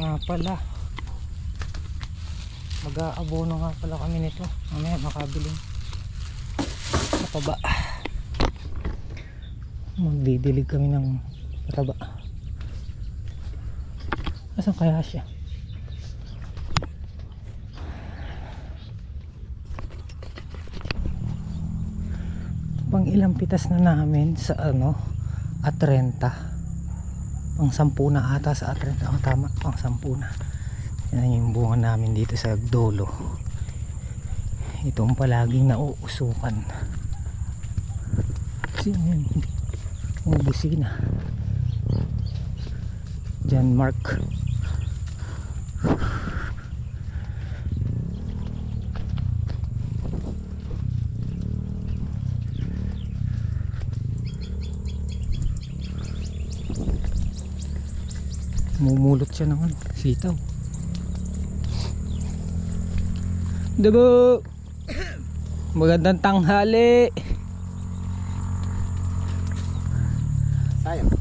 nga pala, mag-aabono nga pala kami nito. Mamaya makabiling pataba. Magdidilig kami ng pataba. Asan kaya siya? Pang ilang pitas na namin sa ano, A30. Pang 10 na ata sa A30. Oh, tama, pang 10 na. Yan yung bunga namin dito sa Dolo. Itong palaging nauusukan. Sino yun? Ang busina. John Mark. Mumulot siya ng ano, sitaw. Dabo! Magandang tanghali! Sayang.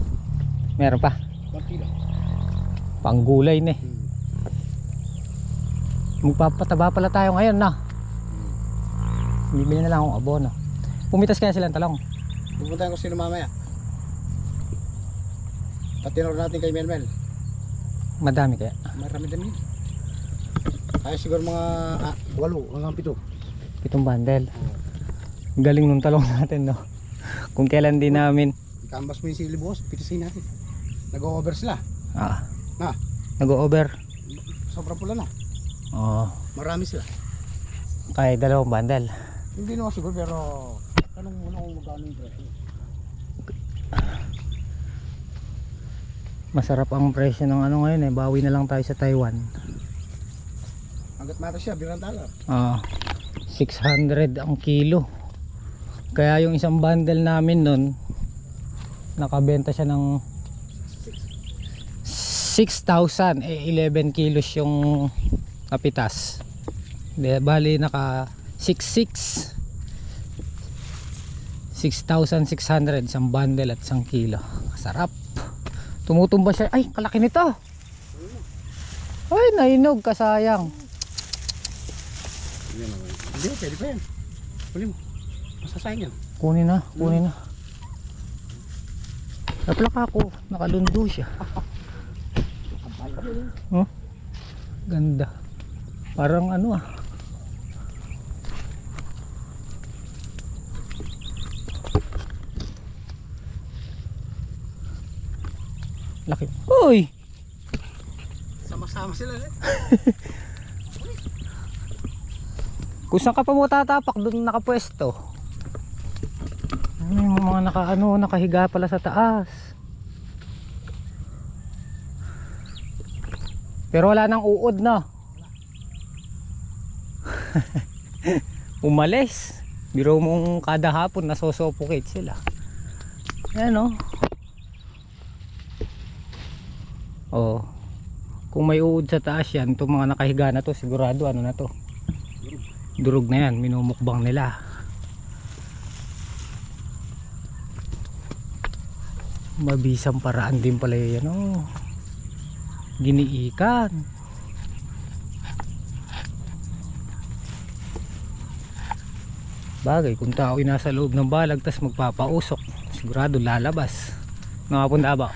Meron pa? 1 kilo. Panggulay na eh. Magpapataba pala tayo ngayon na. Bibili na lang akong abono. Pumitas kaya silang talong. Pupuntahan ko sila mamaya. Patinor natin kay Melmel. Madami kaya? Marami-dami. Kaya siguro mga 8 hanggang 7. 7 bundle. Galing nung talong natin, no? Kung kailan din namin. Ikambas mo yung sili bukas, pitisin natin. Nag-o-over sila. Ah. Na? Nag-o-over. Sobrang pula na. Oo. Marami sila. Kaya 2 bundle. Hindi naman siguro pero tanong muna kung magkano yung presyo. Masarap ang presyo ng ano ngayon eh. Bawi na lang tayo sa Taiwan. Hanggat mata siya, $100. Ah, 600 ang kilo. Kaya yung isang bundle namin nun, nakabenta siya ng 6,000. 11 kilos yung kapitas. Bali naka 6,600. 6,600 isang bundle at isang kilo. Sarap. Tumutumba siya. Ay, kalaki nito. Ay, nahinog, kasayang. Hindi, pwede pa yan. Huli mo. Masasayang yan. Kunin na, kunin na. Naplaka ako, nakalundo siya. Oh, ganda. Parang ano ah. Laki. Uy! Sama-sama sila eh. Kung saan ka pa mo tatapak, doon nakapwesto. May mga nakahiga pala sa taas. Pero wala nang uod na. Umalis. Biro mong kada hapon nasosuffocate sila. Ayan o. Oh. Kung may uod sa taas yan, itong mga nakahiga na to, sigurado ano na to. Durog na yan, minumukbang nila. Mabisang paraan din pala yan oh. Giniikan. Bagay kung tao ay nasa loob ng balag tas magpapausok, sigurado lalabas. Ngapunta ba?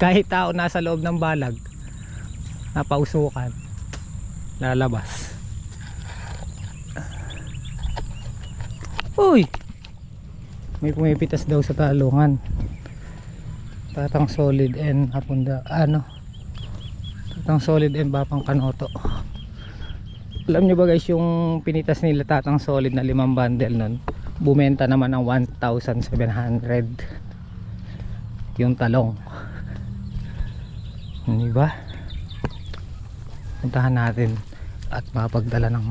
Kahit tao nasa loob ng balag, napausukan, lalabas. Uy! May pumipitas daw sa talungan. Tatang Solid and Apunda, ano? Tatang Solid and Bapang Kanoto. Alam nyo ba guys, yung pinitas nila Tatang Solid na 5 bundle nun, bumenta naman ng 1,700 yung talong. Hindi ba? Puntahan natin at mapagdala ng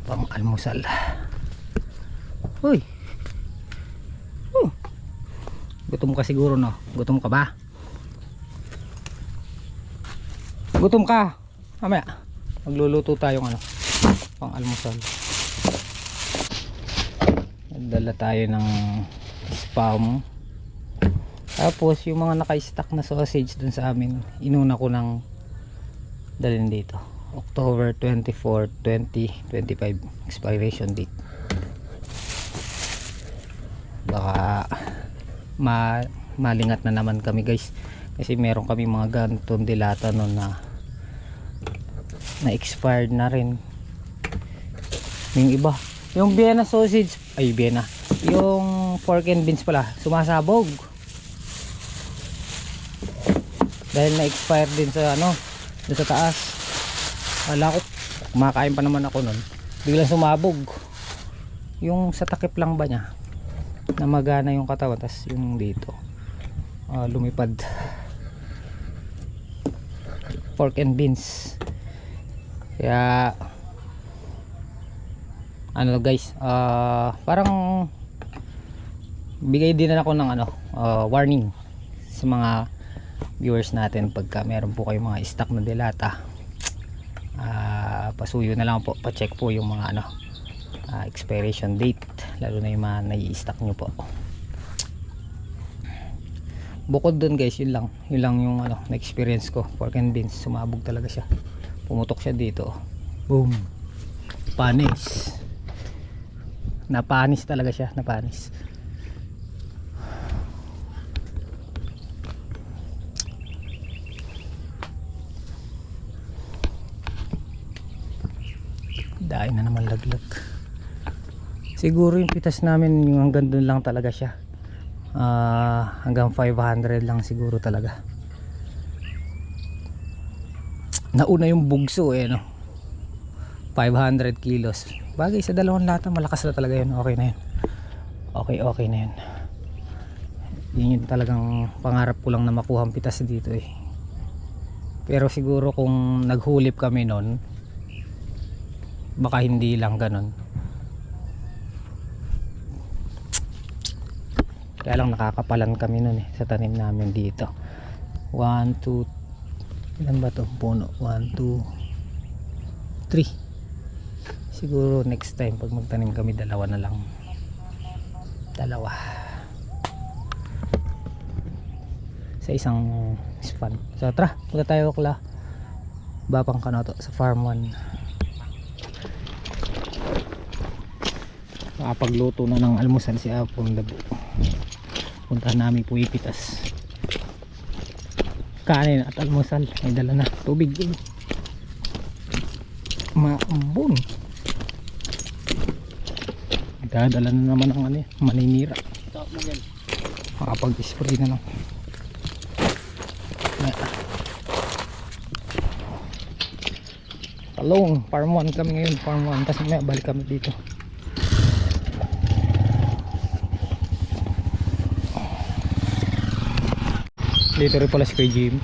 pang almusal. Uy! Gutom ka siguro no? Gutom ka ba? Gutom ka? Mamaya magluluto tayong ano, pang almusal. Nagdala tayo ng spam Tapos yung mga naka-stack na sausage dun sa amin, inuna ko ng dalhin dito. October 24, 2025 expiration date. Baka malingat na naman kami guys, kasi meron kami mga ganitong dilata noon na expired na rin. Yung iba, yung Vienna sausage, ay Vienna, yung pork and beans pala, sumasabog dahil na expired din sa ano, doon sa taas. Wala ko, kumakain pa naman ako nun, biglang sumabog yung sa takip lang ba niya, namagana yung katawan, tas yung dito lumipad. Pork and beans. Kaya ano guys, parang bigay din na ako ng ano, warning sa mga viewers natin. Pagka meron po kayong mga stock na dilata, pasuyo na lang po, pa-check po yung mga ano, expiration date, lalo na yung mga nai-stock nyo po. Bukod dun guys, yun lang yung ano, na experience ko. Pork and beans, sumabog talaga siya, pumutok siya dito, boom, panis, napanis talaga siya, napanis. Dahil na naman laglag. Siguro yung pitas namin yung hanggang dun lang talaga siya, hanggang 500 lang siguro talaga. Nauna yung bugso no, 500 kilos. Bagay sa dalawang lata, malakas na talaga yun. Okay na yun, okay na yun. Yun yung talagang pangarap ko lang na makuha ang pitas dito Pero siguro kung naghulip kami nun, baka hindi lang ganon. Kaya lang nakakapalan kami nun sa tanim namin dito. 1, 2, ilan ba to puno? 1, 2, 3. Siguro next time pag magtanim kami, dalawa na lang, dalawa sa isang span. So tara, punta tayo kala Bapang Kanoto sa farm 1. Makapagluto na ng almusal si Apong Labo. Puntahan namin po ipitas, kanin at almusal. May dala na tubig, maambon. Dadala na naman ang ano, maninira. Makapag-spray na lang. Talong, farm 1 kami ngayon, farm 1. Tapos may balik kami dito. Dito rin pala si Kuya Jim.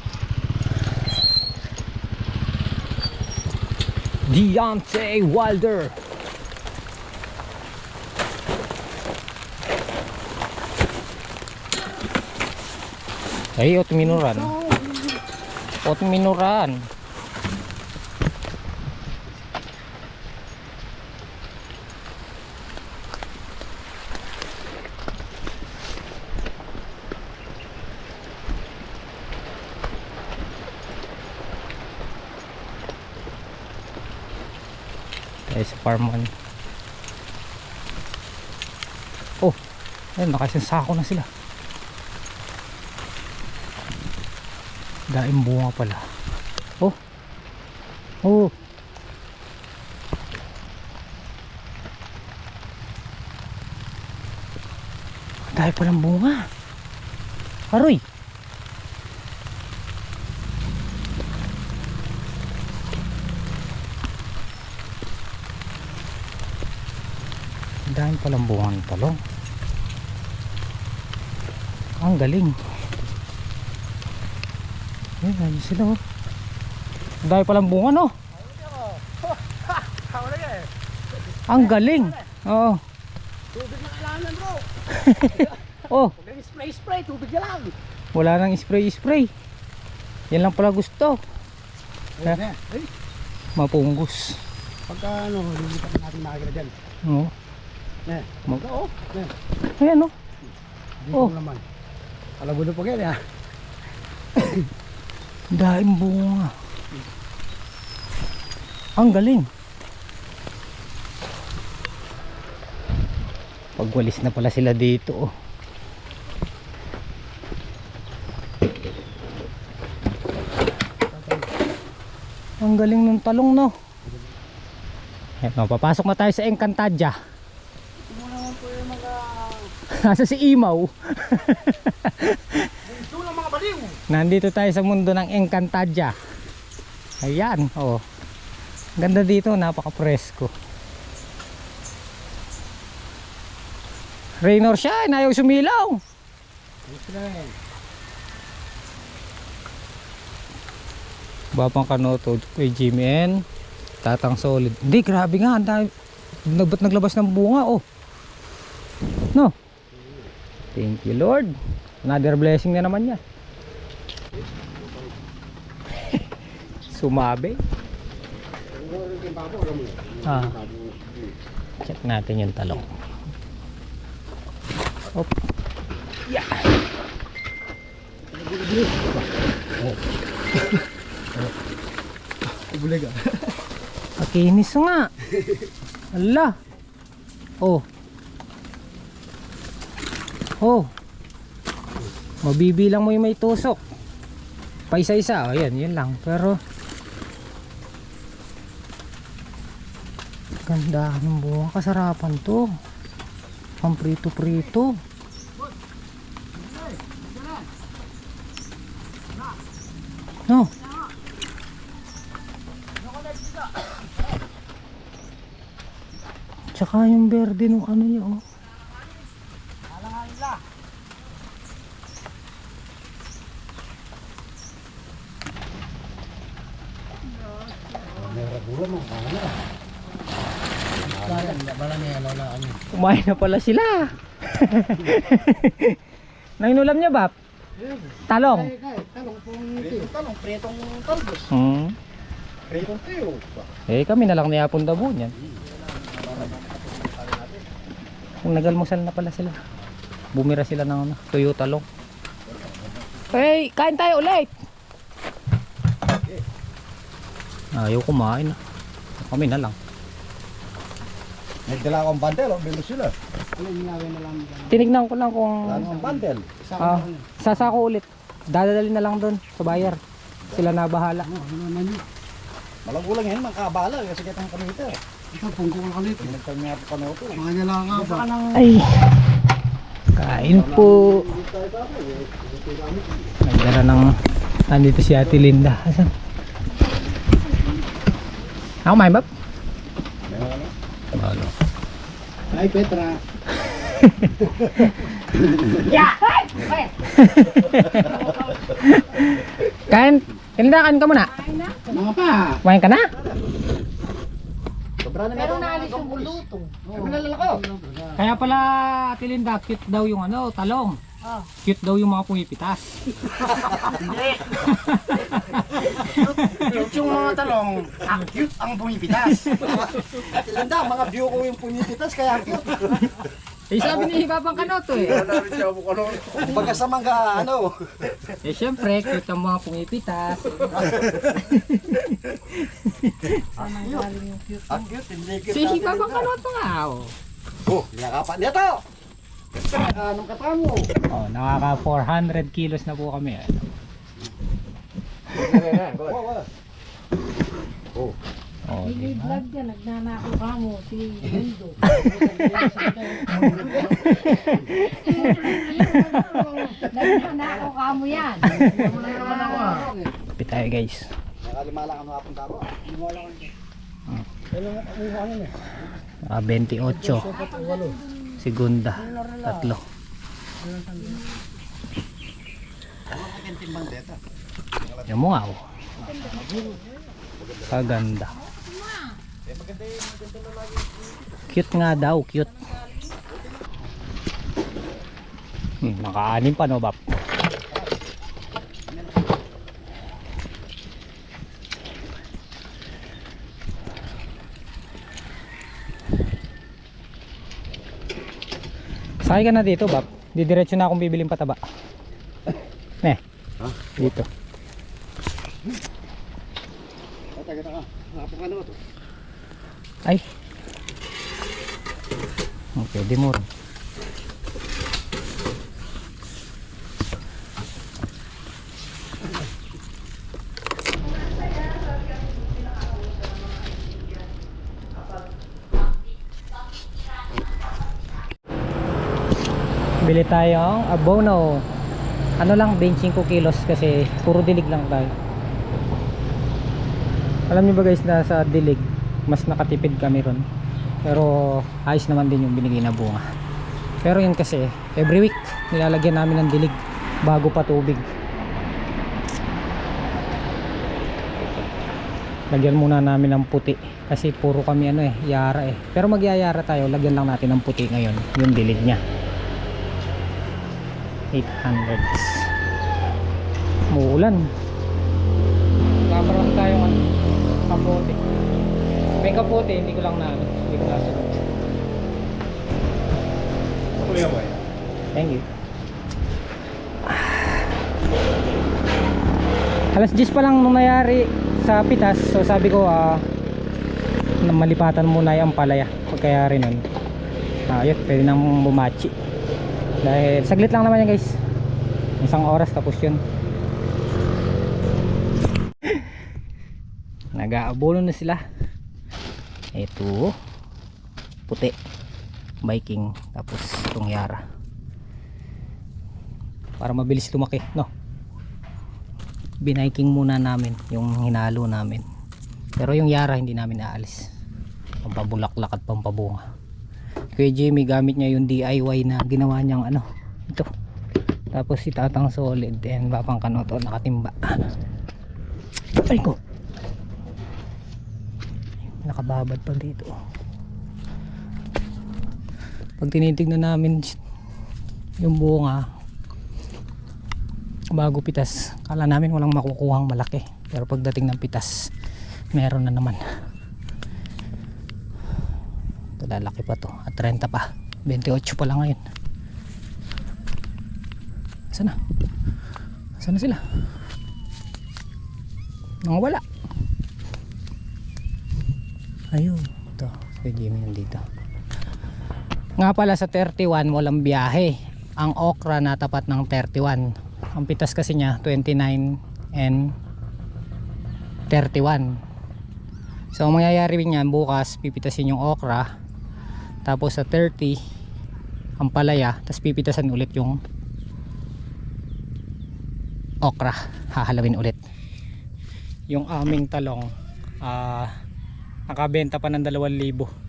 Deontay Wilder. Ay, ot minuran. Ot minuran. Ay, sa farm 1. Oh, ayun, nakasang sako na sila. Daing bunga pala. Oh, oh, dahil palang bunga. Aroy, dahil palang bunga ng talong. Ang galing. Ayun sila dahil palang bunga no. Ang galing. Oo. Tubig na kailangan bro. Oh, Spray, tubig na lang. wala nang spray. Yan lang pala gusto. Ayan, Mapunggos. pagka ano, lilipat natin makikita dyan. Oo. Ayan. Mag Oo. Ayan. Ayan no. Dito Oh. naman. Alagudo pa yan, ha? Daing bunga. Ang galing. Pagwalis na pala sila dito, oh. Ang galing ng talong, no? Eto, papasok na tayo sa Encantadia. Ito mo naman po yung mga... Nasa si Imaw. Ito lang mga baliw. Nandito tayo sa mundo ng Encantadia. Ayan, oh. Ganda dito, napaka-presko. Raynor siya, ayaw sumilaw. Bapang Kanoto kay Jimmy N. Tatang Solid. Hindi, grabe nga. Ba't naglabas ng bunga, oh. No? Thank you, Lord. Another blessing na naman yan. Sumabe. Ah. Check natin yung talong. Op. Yeah. Ibulega. Makinis nga. Ala. Oh. Oh. Mabibilang mo yung may tusok. Paisa-isa. Oh, yan lang. Pero ganda ng bunga. Kasarapan to. Pang prito-prito. No. Tsaka yung berde nung ano niya, oh. Kumain na pala sila. Nanginulam niya, Bap? Talong. Talong pong talong, pretong talbos. Pretong tayo. Eh, kami na lang niyapon dabo niyan. Kung nagalmusal na pala sila. Bumira sila ng tuyo talong. Hey, kain tayo ulit. Ayaw kumain. Kami na lang. Nagdala akong bundle, oh, bilo sila. Ano yung ginawin na lang? Tinignan ko lang kung Ano ang bundle? sasako ulit. Dadalhin na lang doon sa bayar. Sila na bahala. Ano naman yun? Malang-ulang yan, makabala. Kasi kitang kamita. Ito, pungko ka kalit. Nagkanya pa kanoto. Mga niya lang nga ba? Ay, kain po. Nagdala ng, nandito si Ate Linda. Asan? Ako may bab? Ano? Ay, Petra. Kain? Linda, kain ka muna. Mga pa. Kumain ka na? Sobra na meron na alis yung bulutong. Kami nalalako. Kaya pala Ate Linda, cute daw yung ano, talong. Cute daw yung mga pumipitas. Cute yung mga talong. Cute ang pumipitas. Tilanda, mga view ko yung pumipitas kaya cute. Eh sabi ni Hibabang Kanoto eh. Baga sa mga ano. Eh syempre, cute ang mga pumipitas. Ang cute, hindi cute. Si Hibabang Kanoto nga oh. Oh, nakapan niya to. Anong katamo? Oh, nakaka 400 kilos na po kami. Oh. Oh, Vlog ka, nagnanako ka mo si Mundo. Nagnanako ka mo yan. Kapit tayo guys. Nakalima lang ang hapon tabo. Lima lang ang kailan ang 28. Segunda. Tatlo. Yan mo nga oh. Kaganda. Cute nga daw, cute. Naka-anim pa no, Bap? Sakay ka na dito, Bap. Didiretso na akong bibiling pataba. Ha? Dito. Taga-taga. Nakapang ano to? Ay. Okay, di mo rin. Bili tayong abono. Ano lang, 25 kilos kasi puro dilig lang tayo. Alam niyo ba guys na sa dilig mas nakatipid kami ron. Pero ayos naman din yung binigay na bunga. Pero yun kasi every week nilalagyan namin ng dilig bago pa tubig. Lagyan muna namin ng puti kasi puro kami ano yara Pero magyayara tayo, lagyan lang natin ng puti ngayon yung dilig niya. 800s. Muulan. Kaparoon tayong ano, kapote. May kapote, hindi ko lang hindi ko nasunod. Thank you. Alas 10 pa lang nung nangyari sa pitas, so sabi ko malipatan muna yung palaya pagkayari nun. Ayun, pwede nang bumachi dahil saglit lang naman yan guys, 1 oras tapos yun. Nag-aabono na sila. Ito puti Viking, tapos itong yara para mabilis lumaki, no? Biniking muna namin yung hinalo namin, pero yung yara hindi namin aalis, pampabulaklak at pampabunga. Kuya Jimmy gamit niya yung DIY na ginawa niyang ano ito, tapos si Tatang Solid and Papang Kanoto nakatimba. Ay ko, nakababad pa dito. Pag tinitignan namin yung bunga bago pitas, kala namin walang makukuhang malaki, pero pagdating ng pitas meron na naman. Ito lalaki pa to at 30 pa, 28 pa lang ngayon. Sana sila wala. Ayun, ito si Jimmy nandito. Nga pala sa 31 walang biyahe, ang okra na tapat ng 31. Ang pitas kasi niya 29 and 31. So ang mangyayari niyan bukas, pipitasin yung okra, tapos sa 30 ang palaya, tapos pipitasan ulit yung okra, hahalawin ulit. Yung aming talong nakabenta pa ng 2,000.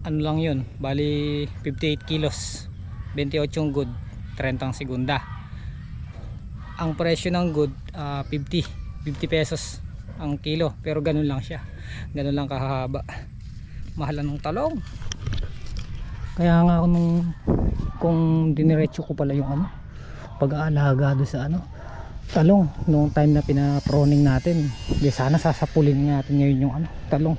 Ano lang yun, bali 58 kilos, 28 yung good, 30 ang segunda. Ang presyo ng good 50 pesos ang kilo, pero ganun lang siya, ganun lang kahaba. Mahal ng talong. Kaya nga kung diniretso ko pala yung pag-aalaga do sa talong noong time na pinaproning natin, di sana sasapulin natin ngayon yung talong.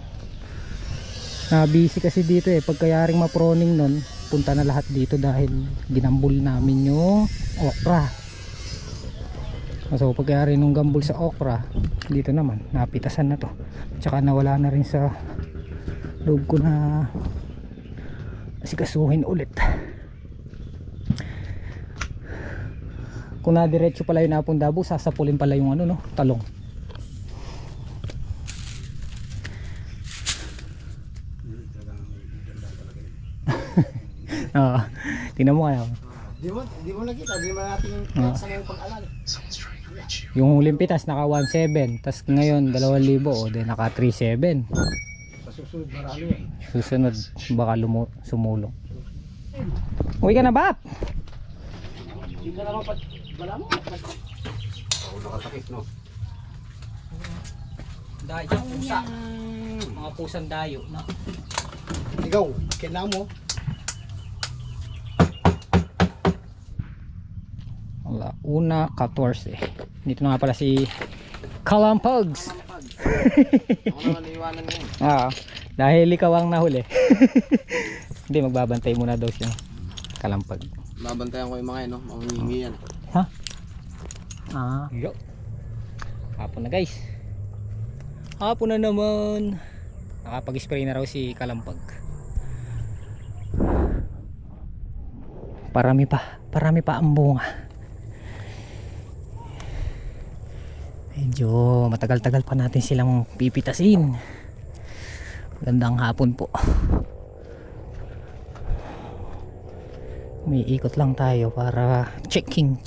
Busy kasi dito pagkayaring maproning nun, punta na lahat dito dahil ginambul namin yung okra. So pagkayari nung gambul sa okra, dito naman napitasan na to, tsaka nawala na rin sa loob ko na asikasuhin ulit. Kung nadiretso pala yung napundabo, sasapulin pala yung talong. Tingnan mo kaya. Di mo nakita, di mo natin yung sa ngayong pag-alala. Yung huling pitas naka 1,700, tas ngayon 2,000, o then naka 3,700. Susunod marami Susunod baka sumulong. Uwi ka na ba? Hindi ka naman bala mo. Nakatakip no. Dayo pusa. Mga pusang dayo na. Ikaw, kailangan mo. Wala, 1:14. Dito na nga pala si Kalampogs. Ako naman iwanan ngayon. Dahil ikaw ang nahuli. Hindi, magbabantay muna daw siya. Kalampag. Babantayan ko yung mga mga hihingi yan. Ha? Yo. Hapon na guys. Hapon na naman. Nakapag-spray na raw si Kalampag. Parami pa ang bunga. Medyo matagal-tagal pa natin silang pipitasin. Gandang hapon po. May ikot lang tayo para checking.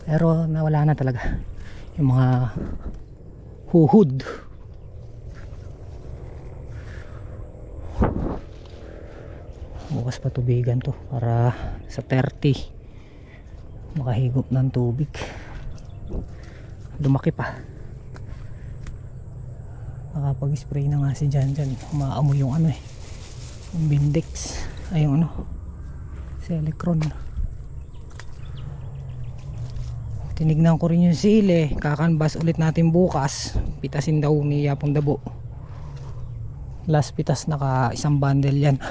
Pero nawala na talaga yung mga huhud. Bukas pa tubigan to para sa 30 makahigop ng tubig. Lumaki pa. Nakapag-spray na nga si Janjan. Umaamoy yung ano yung Bindex. Ay yung Selecron. Tinignan ko rin yung sili. Kakanbas ulit natin bukas. Pitasin daw ni Yapong Dabo. Last pitas naka isang bundle yan.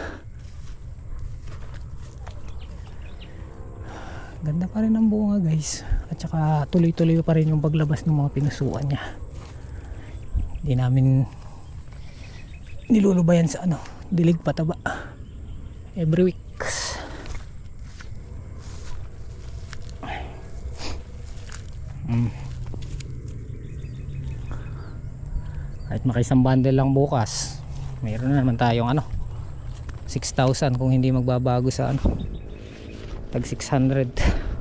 Ganda pa rin ang bunga guys. At saka tuloy-tuloy pa rin yung paglabas ng mga pinusuan niya. Hindi namin nilulubayan sa dilig pataba. Every week. Kahit makaisang bundle lang bukas, mayroon na naman tayong 6,000 kung hindi magbabago sa tag 600.